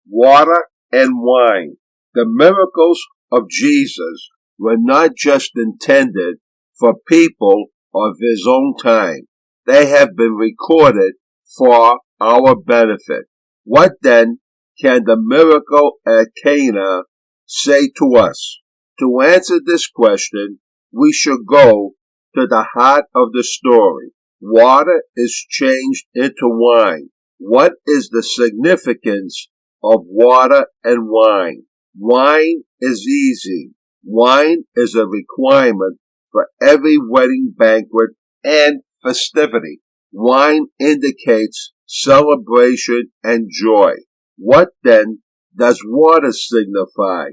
water and wine. The miracles of Jesus were not just intended for people of his own time. They have been recorded for our benefit. What then can the miracle at Cana say to us? To answer this question, we should go to the heart of the story. Water is changed into wine. What is the significance of water and wine? Wine is easy. Wine is a requirement for every wedding banquet and festivity. Wine indicates celebration and joy. What then does water signify?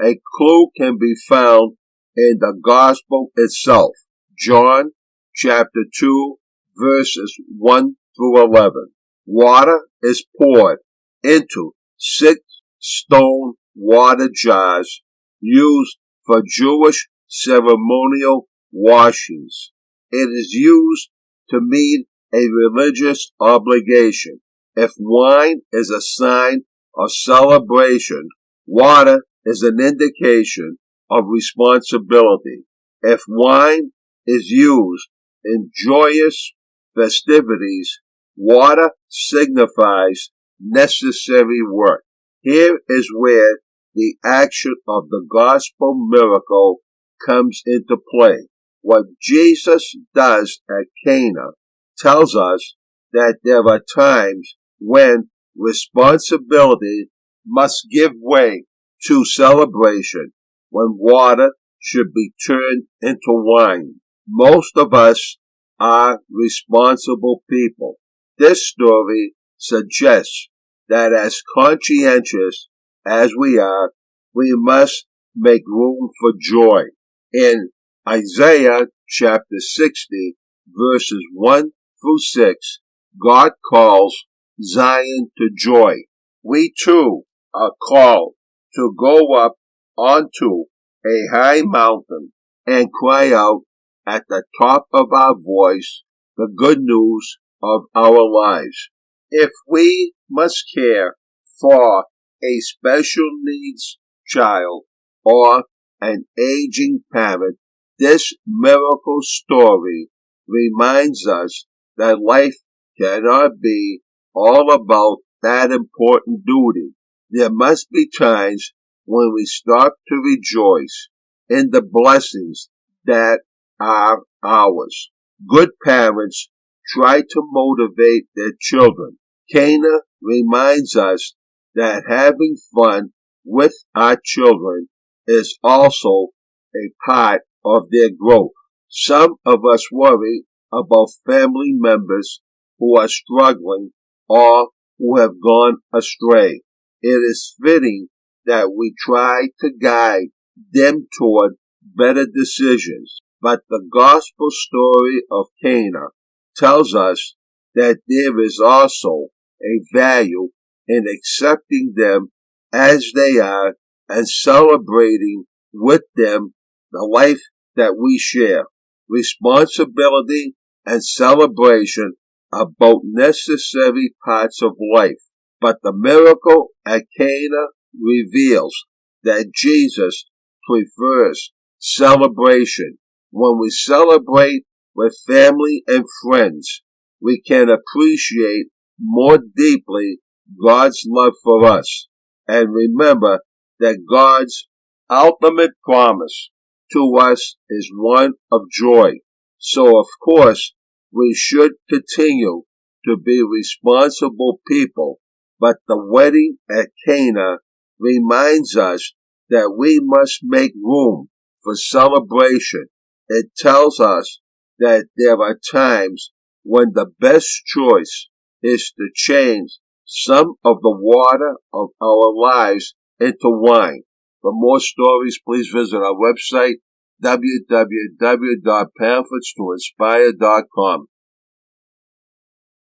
A clue can be found in the gospel itself. John chapter 2 verses 1 through 11. Water is poured into 6 stone water jars used for Jewish ceremonial washings. It is used to meet a religious obligation. If wine is a sign of celebration, water is an indication of responsibility. If wine is used in joyous festivities, water signifies necessary work. Here is where the action of the gospel miracle comes into play. What Jesus does at Cana tells us that there are times when responsibility must give way to celebration, when water should be turned into wine. Most of us are responsible people. This story suggests that as conscientious as we are, we must make room for joy. In Isaiah chapter 60, verses 1 through 6, God calls Zion to joy. We too are called to go up onto a high mountain and cry out at the top of our voice the good news of our lives. If we must care for a special needs child or an aging parent, this miracle story reminds us that life cannot be all about that important duty. There must be times when we stop to rejoice in the blessings that are ours. Good parents try to motivate their children. Cana reminds us that having fun with our children is also a part of their growth. Some of us worry about family members who are struggling or who have gone astray. It is fitting that we try to guide them toward better decisions. But the gospel story of Cana tells us that there is also a value in accepting them as they are and celebrating with them the life that we share. Responsibility and celebration are both necessary parts of life, but the miracle at Cana reveals that Jesus prefers celebration. When we celebrate with family and friends, we can appreciate more deeply God's love for us and remember that God's ultimate promise to us is one of joy. So, of course, we should continue to be responsible people, but the wedding at Cana reminds us that we must make room for celebration. It tells us that there are times when the best choice is to change some of the water of our lives into wine. For more stories, please visit our website, www.pamphlets2inspire.com.